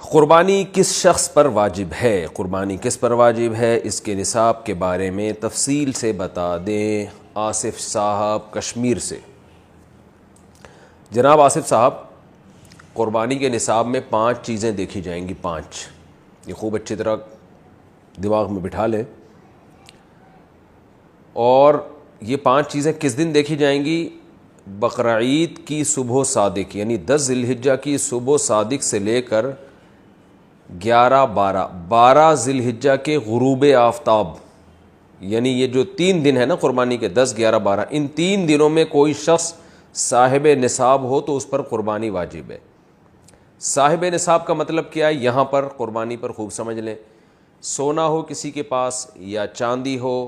قربانی کس شخص پر واجب ہے؟ قربانی کس پر واجب ہے، اس کے نصاب کے بارے میں تفصیل سے بتا دیں آصف صاحب کشمیر سے۔ جناب آصف صاحب، قربانی کے نصاب میں 5 چیزیں دیکھی جائیں گی، 5، یہ خوب اچھی طرح دماغ میں بٹھا لیں۔ اور یہ 5 چیزیں کس دن دیکھی جائیں گی؟ بقرعید کی صبح صادق، یعنی 10 ذی الحجہ کی صبح صادق سے لے کر 12 ذی الحجہ کے غروب آفتاب، یعنی یہ جو 3 دن ہے نا قربانی کے، 10، 11، 12، ان 3 دنوں میں کوئی شخص صاحب نصاب ہو تو اس پر قربانی واجب ہے۔ صاحب نصاب کا مطلب کیا ہے؟ یہاں پر قربانی پر خوب سمجھ لیں۔ سونا ہو کسی کے پاس، یا چاندی ہو،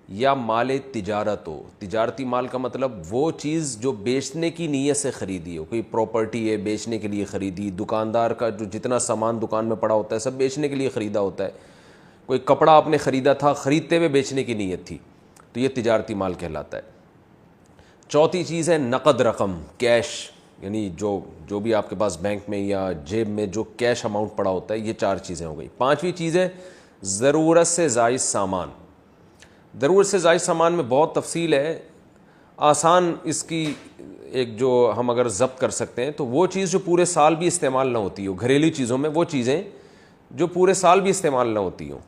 یا مال تجارت ہو۔ تجارتی مال کا مطلب وہ چیز جو بیچنے کی نیت سے خریدی ہو، کوئی پراپرٹی ہے بیچنے کے لیے خریدی، دکاندار کا جو جتنا سامان دکان میں پڑا ہوتا ہے سب بیچنے کے لیے خریدا ہوتا ہے، کوئی کپڑا آپ نے خریدا تھا، خریدتے ہوئے بیچنے کی نیت تھی، تو یہ تجارتی مال کہلاتا ہے۔ چوتھی چیز ہے نقد رقم، کیش، یعنی جو بھی آپ کے پاس بینک میں یا جیب میں جو کیش اماؤنٹ پڑا ہوتا ہے، یہ 4 چیزیں ہو گئی۔ 5ویں چیز ہے ضرورت سے زائد سامان۔ ضرورت سے زائد سامان میں بہت تفصیل ہے، آسان اس کی ایک جو ہم اگر ضبط کر سکتے ہیں تو وہ چیز جو پورے سال بھی استعمال نہ ہوتی ہو، گھریلو چیزوں میں وہ چیزیں جو پورے سال بھی استعمال نہ ہوتی ہوں،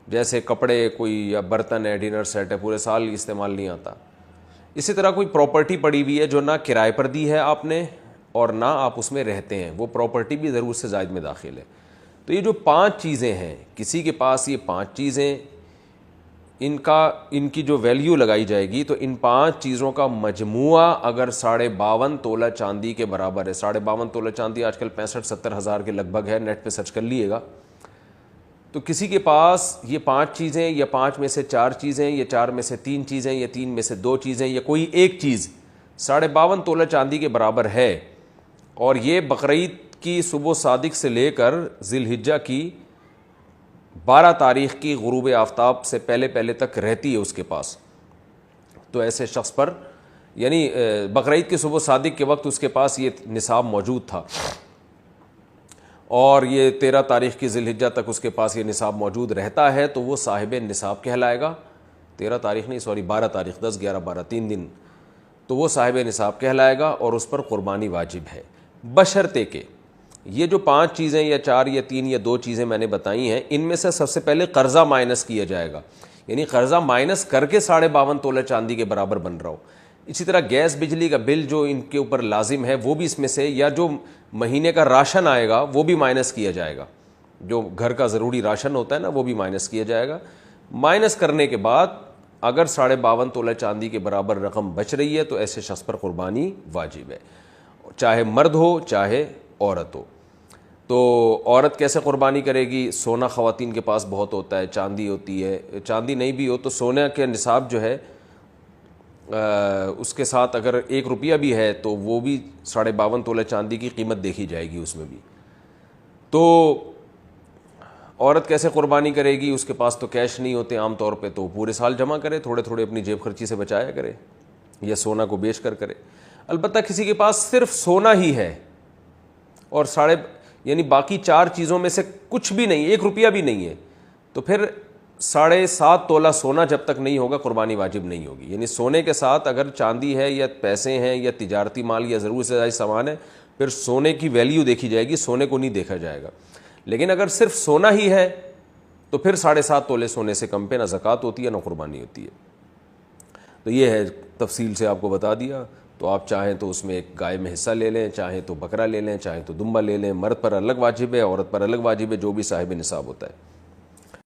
جیسے کپڑے، کوئی یا برتن ہے، ڈنر سیٹ ہے، پورے سال استعمال نہیں آتا۔ اسی طرح کوئی پراپرٹی پڑی ہوئی ہے جو نہ کرائے پر دی ہے آپ نے اور نہ آپ اس میں رہتے ہیں، وہ پراپرٹی بھی ضرورت سے زائد میں داخل ہے۔ تو یہ جو 5 چیزیں ہیں، کسی کے پاس یہ 5 چیزیں، ان کی جو ویلیو لگائی جائے گی تو ان 5 چیزوں کا مجموعہ اگر 52.5 تولہ چاندی کے برابر ہے، 52.5 تولہ چاندی آج کل 65-70 ہزار کے لگ بھگ ہے، نیٹ پہ سرچ کر لیے گا، تو کسی کے پاس یہ 5 چیزیں، یا 5 میں سے 4 چیزیں، یا 4 میں سے 3 چیزیں، یا 3 میں سے 2 چیزیں، یا کوئی ایک چیز 52.5 تولہ چاندی کے برابر ہے، اور یہ بقرعید کی صبح صادق سے لے کر ذی الحجہ کی 12 تاریخ کی غروب آفتاب سے پہلے تک رہتی ہے اس کے پاس، تو ایسے شخص پر، یعنی بقرعید کی صبح صادق کے وقت اس کے پاس یہ نصاب موجود تھا، اور یہ 13 تاریخ کی ذی الحجہ تک اس کے پاس یہ نصاب موجود رہتا ہے، تو وہ صاحب نصاب کہلائے گا۔ 13 تاریخ نہیں، 12 تاریخ، 10، 11، 12، 3 دن، تو وہ صاحب نصاب کہلائے گا اور اس پر قربانی واجب ہے، بشرطے کہ یہ جو 5 چیزیں یا 4 یا 3 یا 2 چیزیں میں نے بتائی ہیں، ان میں سے سب سے پہلے قرضہ مائنس کیا جائے گا، یعنی قرضہ مائنس کر کے 52.5 تولہ چاندی کے برابر بن رہا ہو۔ اسی طرح گیس بجلی کا بل جو ان کے اوپر لازم ہے وہ بھی اس میں سے، یا جو مہینے کا راشن آئے گا وہ بھی مائنس کیا جائے گا، جو گھر کا ضروری راشن ہوتا ہے نا وہ بھی مائنس کیا جائے گا۔ مائنس کرنے کے بعد اگر 52.5 تولہ چاندی کے برابر رقم بچ رہی ہے تو ایسے شخص پر قربانی واجب ہے، چاہے مرد ہو چاہے عورت ہو۔ تو عورت کیسے قربانی کرے گی؟ سونا خواتین کے پاس بہت ہوتا ہے، چاندی ہوتی ہے، چاندی نہیں بھی ہو تو سونے کے نصاب جو ہے اس کے ساتھ اگر 1 روپیہ بھی ہے تو وہ بھی 52.5 تولہ چاندی کی قیمت دیکھی جائے گی اس میں بھی۔ تو عورت کیسے قربانی کرے گی؟ اس کے پاس تو کیش نہیں ہوتے عام طور پہ، تو پورے سال جمع کرے، تھوڑے تھوڑے اپنی جیب خرچی سے بچایا کرے، یا سونا کو بیچ کر کرے۔ البتہ کسی کے پاس صرف سونا ہی ہے اور یعنی باقی 4 چیزوں میں سے کچھ بھی نہیں، 1 روپیہ بھی نہیں ہے، تو پھر 7.5 تولہ سونا جب تک نہیں ہوگا قربانی واجب نہیں ہوگی۔ یعنی سونے کے ساتھ اگر چاندی ہے یا پیسے ہیں یا تجارتی مال یا ضرورت سے زائد سامان ہے، پھر سونے کی ویلیو دیکھی جائے گی، سونے کو نہیں دیکھا جائے گا۔ لیکن اگر صرف سونا ہی ہے تو پھر 7.5 تولے سونے سے کم پہ نہ زکوٰۃ ہوتی ہے نہ قربانی ہوتی ہے۔ تو یہ ہے، تفصیل سے آپ کو بتا دیا۔ تو آپ چاہیں تو اس میں ایک گائے میں حصہ لے لیں، چاہیں تو بکرا لے لیں، چاہیں تو دمبا لے لیں۔ مرد پر الگ واجب ہے، عورت پر الگ واجب ہے، جو بھی صاحب نصاب ہوتا ہے۔